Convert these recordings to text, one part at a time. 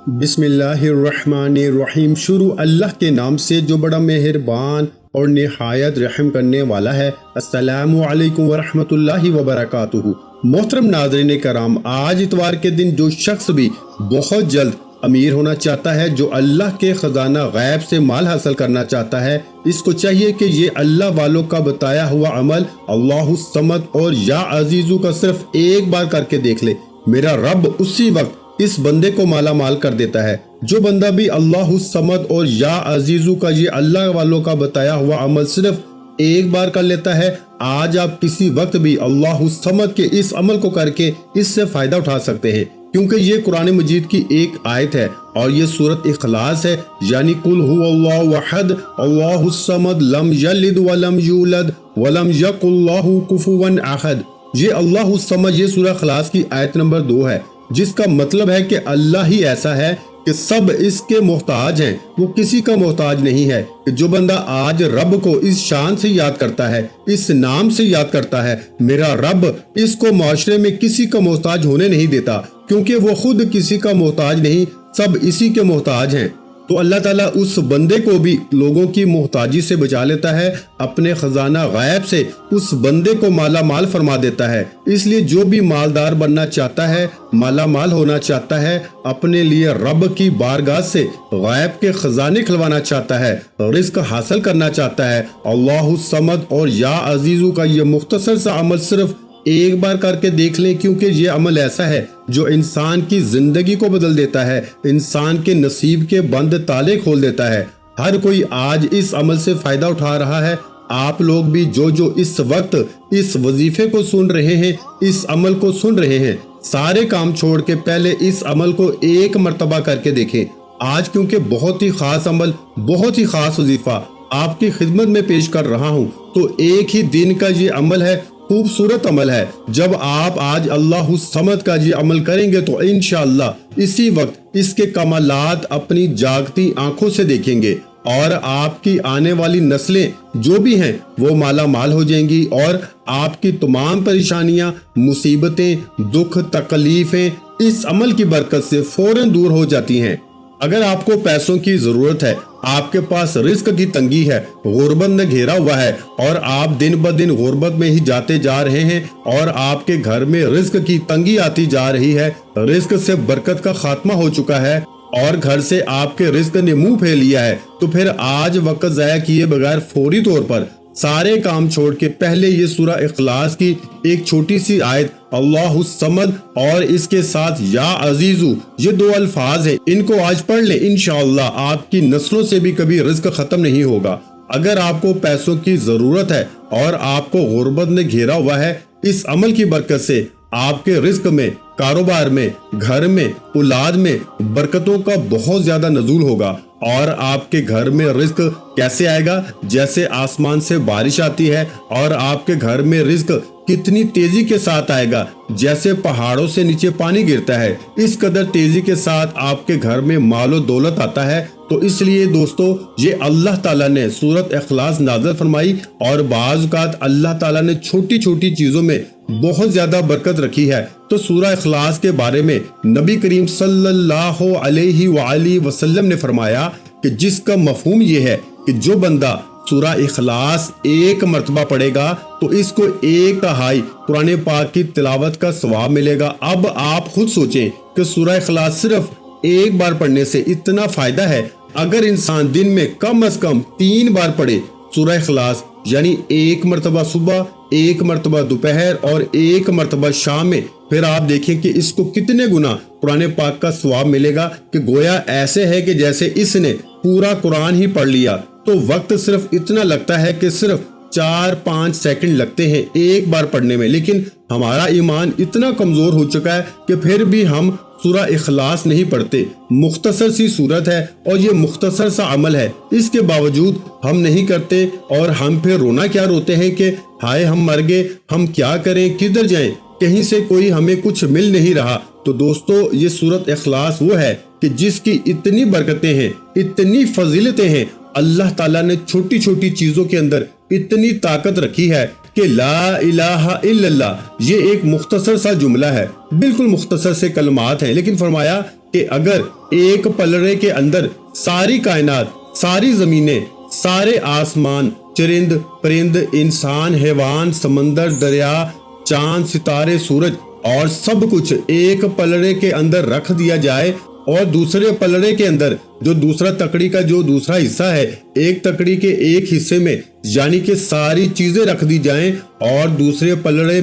بسم اللہ الرحمن الرحیم۔ شروع اللہ کے نام سے جو بڑا مہربان اور نہایت رحم کرنے والا ہے۔ السلام علیکم ورحمۃ اللہ وبرکاتہ۔ محترم ناظرین کرام، آج اتوار کے دن جو شخص بھی بہت جلد امیر ہونا چاہتا ہے، جو اللہ کے خزانہ غیب سے مال حاصل کرنا چاہتا ہے، اس کو چاہیے کہ یہ اللہ والوں کا بتایا ہوا عمل اللہ الصمد اور یا عزیزو کا صرف ایک بار کر کے دیکھ لے۔ میرا رب اسی وقت اس بندے کو مالا مال کر دیتا ہے۔ جو بندہ بھی اللہ الصمد اور یا عزیزو کا یہ اللہ والوں کا بتایا ہوا عمل صرف ایک بار کر لیتا ہے، آج آپ کسی وقت بھی اللہ الصمد کے اس عمل کو کر کے اس سے فائدہ اٹھا سکتے ہیں، کیونکہ یہ قرآن مجید کی ایک آیت ہے اور یہ سورۃ اخلاص ہے، یعنی قل هو اللہ احد اللہ الصمد لم یلد ولم یولد ولم یکن لہ کفوا احد۔ یہ اللہ الصمد، یہ سورہ اخلاص کی آیت نمبر 2 ہے، جس کا مطلب ہے کہ اللہ ہی ایسا ہے کہ سب اس کے محتاج ہیں، وہ کسی کا محتاج نہیں ہے۔ کہ جو بندہ آج رب کو اس شان سے یاد کرتا ہے، اس نام سے یاد کرتا ہے، میرا رب اس کو معاشرے میں کسی کا محتاج ہونے نہیں دیتا، کیونکہ وہ خود کسی کا محتاج نہیں، سب اسی کے محتاج ہیں۔ تو اللہ تعالیٰ اس بندے کو بھی لوگوں کی محتاجی سے بچا لیتا ہے، اپنے خزانہ غیب سے اس بندے کو مالا مال فرما دیتا ہے۔ اس لیے جو بھی مالدار بننا چاہتا ہے، مالا مال ہونا چاہتا ہے، اپنے لیے رب کی بارگاہ سے غیب کے خزانے کھلوانا چاہتا ہے، رزق حاصل کرنا چاہتا ہے، اللہ الصمد اور یا عزیزو کا یہ مختصر سا عمل صرف ایک بار کر کے دیکھ لیں، کیونکہ یہ عمل ایسا ہے جو انسان کی زندگی کو بدل دیتا ہے، انسان کے نصیب کے بند تالے کھول دیتا ہے۔ ہر کوئی آج اس عمل سے فائدہ اٹھا رہا ہے۔ آپ لوگ بھی جو اس وقت اس وظیفے کو سن رہے ہیں، اس عمل کو سن رہے ہیں، سارے کام چھوڑ کے پہلے اس عمل کو ایک مرتبہ کر کے دیکھیں۔ آج کیونکہ بہت ہی خاص عمل، بہت ہی خاص وظیفہ آپ کی خدمت میں پیش کر رہا ہوں، تو ایک ہی دن کا یہ عمل ہے، خوبصورت عمل ہے۔ جب آپ آج اللہ الصمد کا یہ عمل کریں گے تو انشاءاللہ اسی وقت اس کے کمالات اپنی جاگتی آنکھوں سے دیکھیں گے، اور آپ کی آنے والی نسلیں جو بھی ہیں وہ مالا مال ہو جائیں گی، اور آپ کی تمام پریشانیاں، مصیبتیں، دکھ، تکلیفیں اس عمل کی برکت سے فوراً دور ہو جاتی ہیں۔ اگر آپ کو پیسوں کی ضرورت ہے، آپ کے پاس رزق کی تنگی ہے، غربت نے گھیرا ہوا ہے، اور آپ دن بدن غربت میں ہی جاتے جا رہے ہیں، اور آپ کے گھر میں رزق کی تنگی آتی جا رہی ہے، رزق سے برکت کا خاتمہ ہو چکا ہے، اور گھر سے آپ کے رزق نے منہ پھیر لیا ہے، تو پھر آج وقت ضائع کیے بغیر فوری طور پر سارے کام چھوڑ کے پہلے یہ سورہ اخلاص کی ایک چھوٹی سی آیت اللہ الصمد اور اس کے ساتھ یا عزیزو، یہ 2 الفاظ ہیں، ان کو آج پڑھ لیں، انشاءاللہ آپ کی نسلوں سے بھی کبھی رزق ختم نہیں ہوگا۔ اگر آپ کو پیسوں کی ضرورت ہے اور آپ کو غربت نے گھیرا ہوا ہے، اس عمل کی برکت سے آپ کے رزق میں، کاروبار میں، گھر میں، اولاد میں برکتوں کا بہت زیادہ نزول ہوگا، اور آپ کے گھر میں رزق کیسے آئے گا؟ جیسے آسمان سے بارش آتی ہے، اور آپ کے گھر میں رزق کتنی تیزی کے ساتھ آئے گا، جیسے پہاڑوں سے نیچے پانی گرتا ہے، اس قدر تیزی کے ساتھ آپ کے گھر میں مال و دولت آتا ہے۔ تو اس لیے دوستو، یہ اللہ تعالیٰ نے سورۃ اخلاص نازل فرمائی، اور بعض اوقات اللہ تعالیٰ نے چھوٹی چھوٹی چیزوں میں بہت زیادہ برکت رکھی ہے۔ تو سورہ اخلاص کے بارے میں نبی کریم صلی اللہ علیہ وآلہ وسلم نے فرمایا کہ جس کا مفہوم یہ ہے کہ جو بندہ سورہ اخلاص ایک مرتبہ پڑھے گا تو اس کو 1/3 قرآن پاک کی تلاوت کا ثواب ملے گا۔ اب آپ خود سوچیں کہ سورہ اخلاص صرف ایک بار پڑھنے سے اتنا فائدہ ہے، اگر انسان دن میں کم از کم 3 بار پڑھے سورہ اخلاص، یعنی 1 مرتبہ صبح، 1 مرتبہ دوپہر اور 1 مرتبہ شام میں، پھر آپ دیکھیں کہ اس کو کتنے گنا قرآن پاک کا ثواب ملے گا، کہ گویا ایسے ہے کہ جیسے اس نے پورا قرآن ہی پڑھ لیا۔ تو وقت صرف اتنا لگتا ہے کہ صرف 4-5 سیکنڈ لگتے ہیں ایک بار پڑھنے میں، لیکن ہمارا ایمان اتنا کمزور ہو چکا ہے کہ پھر بھی ہم سورہ اخلاص نہیں پڑھتے۔ مختصر سی صورت ہے اور یہ مختصر سا عمل ہے، اس کے باوجود ہم نہیں کرتے، اور ہم پھر رونا کیا روتے ہیں کہ ہائے ہم مر گئے، ہم کیا کریں، کدھر جائیں، کہیں سے کوئی ہمیں کچھ مل نہیں رہا۔ تو دوستو، یہ سورۃ اخلاص وہ ہے کہ جس کی اتنی برکتیں ہیں، اتنی فضیلتیں ہیں، اللہ تعالیٰ نے چھوٹی چھوٹی چیزوں کے اندر اتنی طاقت رکھی ہے کہ لا الہ الا اللہ یہ ایک مختصر سا جملہ ہے، بالکل مختصر سے کلمات ہیں، لیکن فرمایا کہ اگر ایک پلڑے کے اندر ساری کائنات، ساری زمینیں، سارے آسمان، چرند پرند، انسان، حیوان، سمندر، دریا، چاند، ستارے، سورج اور سب کچھ ایک پلڑے کے اندر رکھ دیا جائے، اور دوسرے پلڑے کے اندر جو دوسرا تکڑی کا جو دوسرا حصہ ہے، ایک تکڑی کے ایک حصے میں یعنی کہ ساری چیزیں رکھ دی جائیں، اور دوسرے پلڑے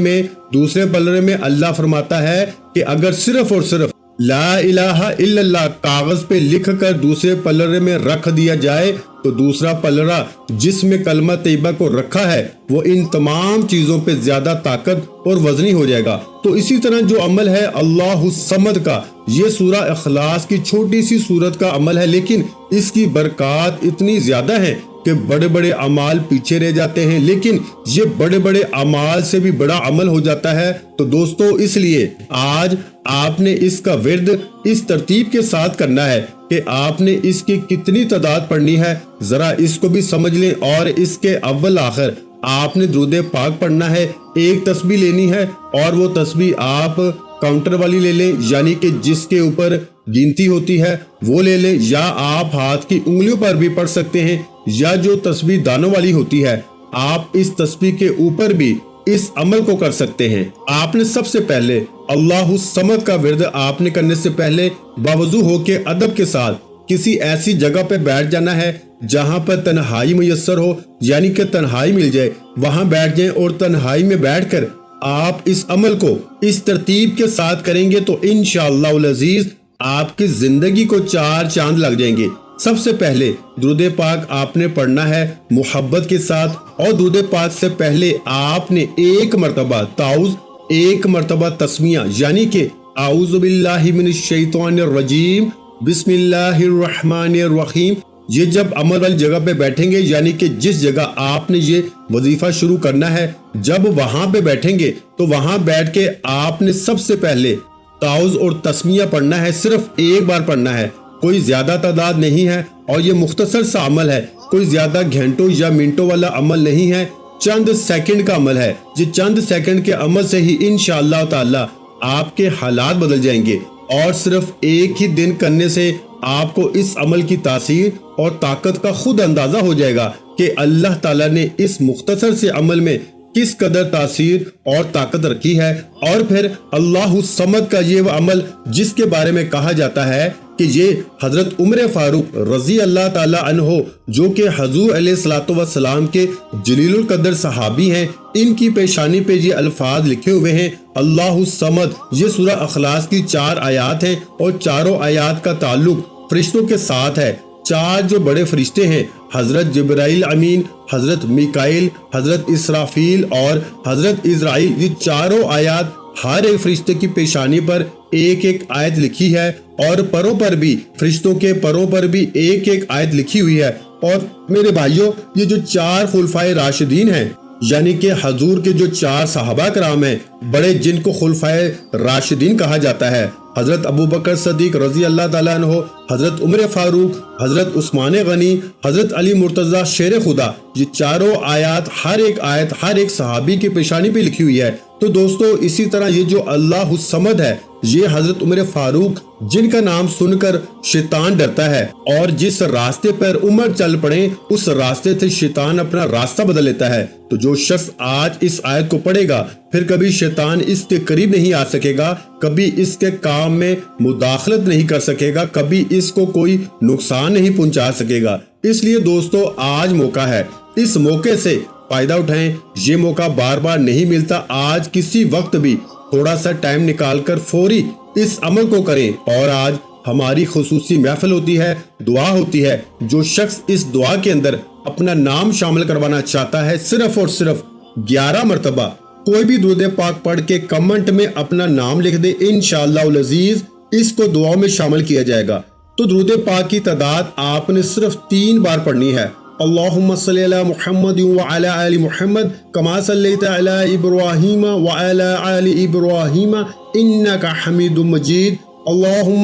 میں اللہ فرماتا ہے کہ اگر صرف اور صرف لا الہ الا اللہ کاغذ پہ لکھ کر دوسرے پلڑے میں رکھ دیا جائے تو دوسرا پلڑا جس میں کلمہ طیبہ کو رکھا ہے وہ ان تمام چیزوں پہ زیادہ طاقت اور وزنی ہو جائے گا۔ تو اسی طرح جو عمل ہے اللہ الصمد کا، یہ سورہ اخلاص کی چھوٹی سی سورت کا عمل ہے، لیکن اس کی برکات اتنی زیادہ ہیں کہ بڑے بڑے اعمال پیچھے رہ جاتے ہیں، لیکن یہ بڑے بڑے اعمال سے بھی بڑا عمل ہو جاتا ہے۔ تو دوستو اس لیے آج آپ نے اس کا ورد اس ترتیب کے ساتھ کرنا ہے کہ آپ نے اس کی کتنی تعداد پڑھنی ہے، ذرا اس کو بھی سمجھ لیں، اور اس کے اول آخر آپ نے درود پاک پڑھنا ہے، ایک تسبیح لینی ہے، اور وہ تسبیح آپ کاؤنٹر والی لے لیں، یعنی کہ جس کے اوپر گنتی ہوتی ہے وہ لے لیں، یا آپ ہاتھ کی انگلیوں پر بھی پڑھ سکتے ہیں، یا جو تسبیح دانوں والی ہوتی ہے آپ اس تسبیح کے اوپر بھی اس عمل کو کر سکتے ہیں۔ آپ نے سب سے پہلے اللہ الصمد کا ورد آپ نے کرنے سے پہلے باوضو ہو کے ادب کے ساتھ کسی ایسی جگہ پہ بیٹھ جانا ہے جہاں پر تنہائی میسر ہو، یعنی کہ تنہائی مل جائے، وہاں بیٹھ جائیں، اور تنہائی میں بیٹھ کر آپ اس عمل کو اس ترتیب کے ساتھ کریں گے تو انشاءاللہ العزیز آپ کی زندگی کو 4 چاند لگ جائیں گے۔ سب سے پہلے درود پاک آپ نے پڑھنا ہے محبت کے ساتھ، اور درود پاک سے پہلے آپ نے ایک مرتبہ تعوذ، ایک مرتبہ تسمیہ، یعنی کہ اعوذ باللہ من الشیطان الرجیم بسم اللہ الرحمن الرحیم، یہ جب عمل والی جگہ پہ بیٹھیں گے، یعنی کہ جس جگہ آپ نے یہ وظیفہ شروع کرنا ہے، جب وہاں پہ بیٹھیں گے تو وہاں بیٹھ کے آپ نے سب سے پہلے تعوذ اور تسمیہ پڑھنا ہے، صرف ایک بار پڑھنا ہے، کوئی زیادہ تعداد نہیں ہے، اور یہ مختصر سا عمل ہے، کوئی زیادہ گھنٹوں یا منٹوں والا عمل نہیں ہے، چند سیکنڈ کا عمل ہے۔ یہ چند سیکنڈ کے عمل سے ہی انشاءاللہ تعالی آپ کے حالات بدل جائیں گے، اور صرف ایک ہی دن کرنے سے آپ کو اس عمل کی تاثیر اور طاقت کا خود اندازہ ہو جائے گا کہ اللہ تعالیٰ نے اس مختصر سے عمل میں کس قدر تاثیر اور طاقت رکھی ہے۔ اور پھر اللہ الصمد کا یہ وہ عمل جس کے بارے میں کہا جاتا ہے کہ یہ حضرت عمر فاروق رضی اللہ تعالی عنہ، جو کہ حضور علیہ الصلوۃ والسلام کے جلیل القدر صحابی ہیں، ان کی پیشانی پہ یہ الفاظ لکھے ہوئے ہیں اللہ الصمد۔ یہ سورہ اخلاص کی 4 آیات ہیں، اور چاروں آیات کا تعلق فرشتوں کے ساتھ ہے۔ 4 جو بڑے فرشتے ہیں، حضرت جبرائیل امین، حضرت میکائیل، حضرت اسرافیل اور حضرت اسرائیل، یہ چاروں آیات ہر ایک فرشتے کی پیشانی پر ایک ایک آیت لکھی ہے، اور پروں پر بھی، فرشتوں کے پروں پر بھی ایک ایک آیت لکھی ہوئی ہے۔ اور میرے بھائیوں، یہ جو 4 خلفائے راشدین ہیں، یعنی کہ حضور کے جو 4 صحابہ کرام ہیں بڑے، جن کو خلفائے راشدین کہا جاتا ہے، حضرت ابو بکر صدیق رضی اللہ تعالیٰ عنہ، حضرت عمر فاروق، حضرت عثمان غنی، حضرت علی مرتضیٰ شیر خدا، یہ چاروں آیات، ہر ایک آیت ہر ایک صحابی کی پیشانی پہ لکھی ہوئی ہے۔ تو دوستو اسی طرح یہ جو اللہ الصمد ہے، یہ حضرت عمر فاروق، جن کا نام سن کر شیطان ڈرتا ہے، اور جس راستے پر عمر چل پڑے اس راستے سے شیطان اپنا راستہ بدل لیتا ہے۔ تو جو شخص آج اس آیت کو پڑھے گا پھر کبھی شیطان اس کے قریب نہیں آ سکے گا، کبھی اس کے کام میں مداخلت نہیں کر سکے گا، کبھی اس کو کوئی نقصان نہیں پہنچا سکے گا۔ اس لیے دوستو آج موقع ہے، اس موقع سے فائدہ اٹھائیں، یہ موقع بار بار نہیں ملتا۔ آج کسی وقت بھی تھوڑا سا ٹائم نکال کر فوری اس عمل کو کریں۔ اور آج ہماری خصوصی محفل ہوتی ہے، دعا ہوتی ہے، جو شخص اس دعا کے اندر اپنا نام شامل کروانا چاہتا ہے، صرف اور صرف 11 مرتبہ کوئی بھی درود پاک پڑھ کے کمنٹ میں اپنا نام لکھ دے، انشاءاللہ العزیز اس کو دعا میں شامل کیا جائے گا۔ تو درود پاک کی تعداد آپ نے صرف 3 بار پڑھنی ہے۔ اللہم صلی علی محمد وعلی آل محمد کما صلیت علی ابراہیم وعلی آل ابراہیم انک حمید مجید۔ اللہم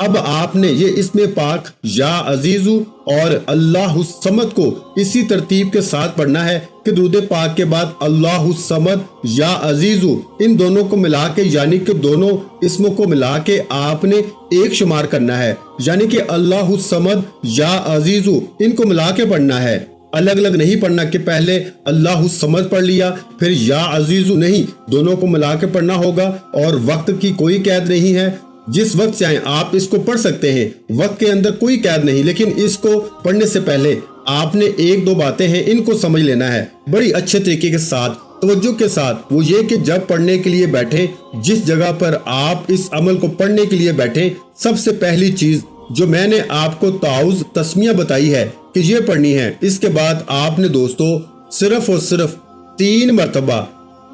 اب آپ نے یہ اسم پاک یا عزیزو اور اللہ الصمد کو اسی ترتیب کے ساتھ پڑھنا ہے کہ درود پاک کے بعد اللہ الصمد یا عزیزو ان دونوں کو ملا کے یعنی کہ دونوں اسموں کو ملا کے آپ نے ایک شمار کرنا ہے، یعنی کہ اللہ الصمد یا عزیزو ان کو ملا کے پڑھنا ہے، الگ الگ نہیں پڑھنا کہ پہلے اللہ الصمد پڑھ لیا پھر یا عزیزو، نہیں، دونوں کو ملا کے پڑھنا ہوگا اور وقت کی کوئی قید نہیں ہے، جس وقت چاہیں آپ اس کو پڑھ سکتے ہیں، وقت کے اندر کوئی قید نہیں، لیکن اس کو پڑھنے سے پہلے آپ نے ایک دو باتیں ہیں ان کو سمجھ لینا ہے بڑی اچھے طریقے کے ساتھ، توجہ کے ساتھ۔ وہ یہ کہ جب پڑھنے کے لیے بیٹھیں، جس جگہ پر آپ اس عمل کو پڑھنے کے لیے بیٹھیں، سب سے پہلی چیز جو میں نے آپ کو تعوذ تسمیہ بتائی ہے کہ یہ پڑھنی ہے، اس کے بعد آپ نے دوستو صرف اور صرف 3 مرتبہ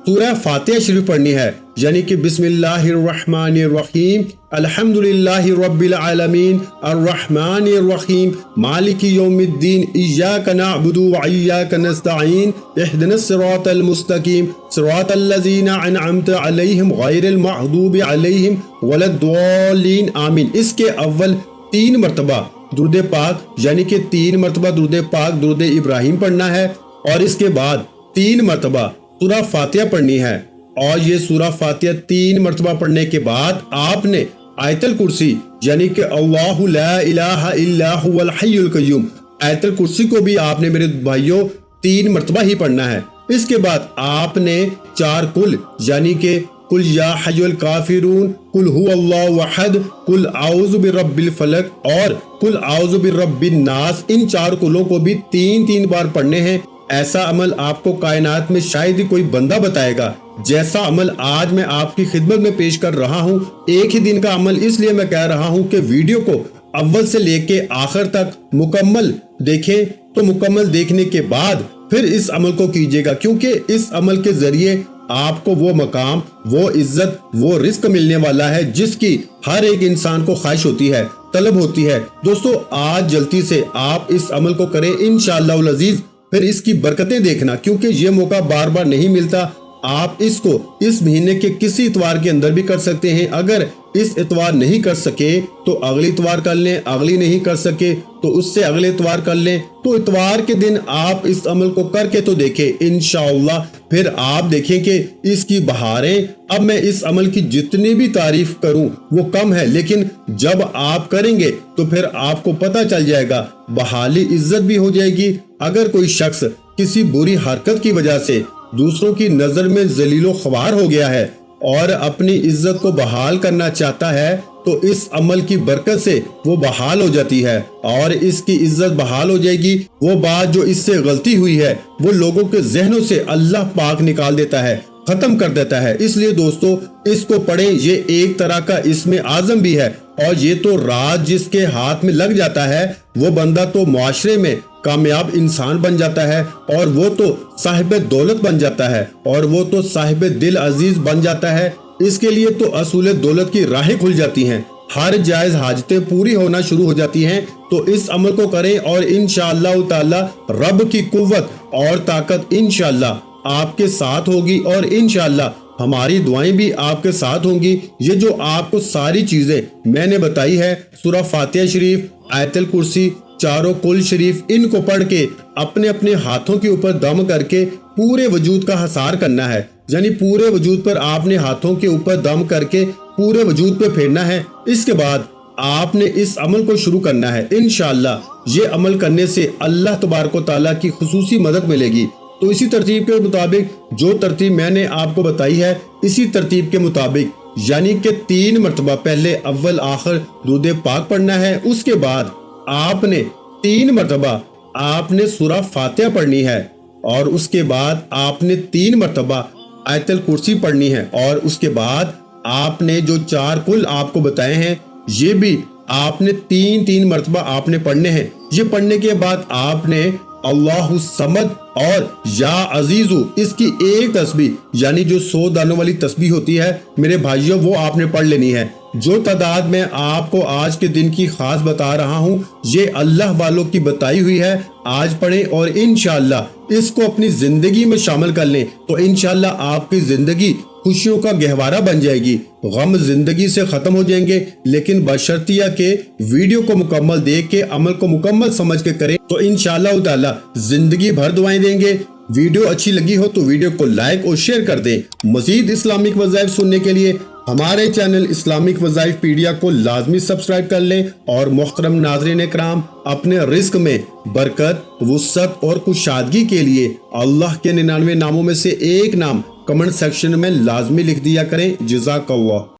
سورہ فاتحہ شریف پڑھنی ہے، یعنی کہ بسم اللہ الرحمن الرحیم، الحمدللہ رب العالمین، الرحمن الرحیم، مالک یوم الدین، ایاک نعبد و ایاک نستعین، اہدنا الصراط المستقیم، صراط الذین انعمت علیہم غیر المغضوب علیہم ولا الضالین، آمین۔ اس کے اول 3 مرتبہ درود پاک یعنی کہ 3 مرتبہ درود پاک درود ابراہیم پڑھنا ہے، اور اس کے بعد 3 مرتبہ سورہ فاتحہ پڑھنی ہے، اور یہ سورہ فاتحہ 3 مرتبہ پڑھنے کے بعد آپ نے آیت الکرسی یعنی کہ اللہ لا الہ الا هو الحی القیوم، آیت الکرسی کو بھی آپ نے میرے بھائیوں 3 مرتبہ ہی پڑھنا ہے۔ اس کے بعد آپ نے 4 کل یعنی کہ قل یا حی الکافرون، قل هو اللہ احد، قل اعوذ برب الفلق اور قل اعوذ برب الناس، ان 4 کلوں کو بھی 3 بار پڑھنے ہیں۔ ایسا عمل آپ کو کائنات میں شاید ہی کوئی بندہ بتائے گا جیسا عمل آج میں آپ کی خدمت میں پیش کر رہا ہوں۔ ایک ہی دن کا عمل اس لیے میں کہہ رہا ہوں کہ ویڈیو کو اول سے لے کے آخر تک مکمل دیکھیں، تو مکمل دیکھنے کے بعد پھر اس عمل کو کیجیے گا، کیونکہ اس عمل کے ذریعے آپ کو وہ مقام، وہ عزت، وہ رزق ملنے والا ہے جس کی ہر ایک انسان کو خواہش ہوتی ہے، طلب ہوتی ہے۔ دوستو آج جلدی سے آپ اس عمل کو کریں انشاءاللہ العزیز، پھر اس کی برکتیں دیکھنا، کیونکہ یہ موقع بار بار نہیں ملتا۔ آپ اس کو اس مہینے کے کسی اتوار کے اندر بھی کر سکتے ہیں، اگر اس اتوار نہیں کر سکے تو اگلی اتوار کر لیں، اگلی نہیں کر سکے تو اس سے اگلے اتوار کر لیں، تو اتوار کے دن آپ اس عمل کو کر کے تو دیکھیں انشاءاللہ، پھر آپ دیکھیں کہ اس کی بہاریں۔ اب میں اس عمل کی جتنی بھی تعریف کروں وہ کم ہے، لیکن جب آپ کریں گے تو پھر آپ کو پتہ چل جائے گا، بحالی عزت بھی ہو جائے گی۔ اگر کوئی شخص کسی بری حرکت کی وجہ سے دوسروں کی نظر میں ذلیل و خوار ہو گیا ہے اور اپنی عزت کو بحال کرنا چاہتا ہے، تو اس عمل کی برکت سے وہ بحال ہو جاتی ہے اور اس کی عزت بحال ہو جائے گی۔ وہ بات جو اس سے غلطی ہوئی ہے وہ لوگوں کے ذہنوں سے اللہ پاک نکال دیتا ہے، ختم کر دیتا ہے۔ اس لیے دوستو اس کو پڑھیں، یہ ایک طرح کا اسم اعظم بھی ہے، اور یہ تو راز جس کے ہاتھ میں لگ جاتا ہے وہ بندہ تو معاشرے میں کامیاب انسان بن جاتا ہے، اور وہ تو صاحب دولت بن جاتا ہے، اور وہ تو صاحب دل عزیز بن جاتا ہے۔ اس کے لیے تو اصول دولت کی راہیں کھل جاتی ہیں، ہر جائز حاجتیں پوری ہونا شروع ہو جاتی ہیں۔ تو اس عمل کو کریں اور انشاءاللہ تعالی رب کی قوت اور طاقت انشاءاللہ آپ کے ساتھ ہوگی، اور انشاءاللہ ہماری دعائیں بھی آپ کے ساتھ ہوں گی۔ یہ جو آپ کو ساری چیزیں میں نے بتائی ہے، سورہ فاتحہ شریف، آیت الکرسی، 4 کل شریف، ان کو پڑھ کے اپنے اپنے ہاتھوں کے اوپر دم کر کے پورے وجود کا حصار کرنا ہے، یعنی پورے وجود پر آپ نے ہاتھوں کے اوپر دم کر کے پورے وجود پہ پھیرنا ہے۔ اس کے بعد آپ نے اس عمل کو شروع کرنا ہے۔ انشاءاللہ یہ عمل کرنے سے اللہ تبارک و تعالیٰ کی خصوصی مدد ملے گی۔ تو اسی ترتیب کے مطابق، جو ترتیب میں نے آپ کو بتائی ہے، اسی ترتیب کے مطابق یعنی کہ 3 مرتبہ پہلے اول آخر درود پاک پڑھنا ہے، اس کے بعد آپ نے 3 مرتبہ آپ نے سورہ فاتحہ پڑھنی ہے، اور اس کے بعد آپ نے 3 مرتبہ آیت الکرسی پڑھنی ہے، اور اس کے بعد آپ نے جو 4 کل آپ کو بتائے ہیں یہ بھی آپ نے 3 مرتبہ آپ نے پڑھنے ہیں۔ یہ پڑھنے کے بعد آپ نے اللہ الصمد اور یا عزیزو اس کی ایک تسبیح یعنی جو 100 دانوں والی تسبیح ہوتی ہے میرے بھائیوں، وہ آپ نے پڑھ لینی ہے۔ جو تعداد میں آپ کو آج کے دن کی خاص بتا رہا ہوں یہ اللہ والوں کی بتائی ہوئی ہے، آج پڑھیں اور انشاءاللہ اس کو اپنی زندگی میں شامل کر لیں، تو انشاءاللہ آپ کی زندگی خوشیوں کا گہوارہ بن جائے گی، غم زندگی سے ختم ہو جائیں گے، لیکن بشرطیہ کہ ویڈیو کو مکمل دیکھ کے عمل کو مکمل سمجھ کے کریں تو انشاءاللہ تعالی زندگی بھر دعائیں دیں گے۔ ویڈیو اچھی لگی ہو تو ویڈیو کو لائک اور شیئر کر دیں۔ مزید اسلامک وظائف سننے کے لیے ہمارے چینل اسلامک وظائف پیڈیا کو لازمی سبسکرائب کر لیں، اور محترم ناظرین اکرام، اپنے رزق میں برکت، وسعت اور کشادگی کے لیے اللہ کے 99 ناموں میں سے ایک نام کمنٹ سیکشن میں لازمی لکھ دیا کریں۔ جزاک اللہ۔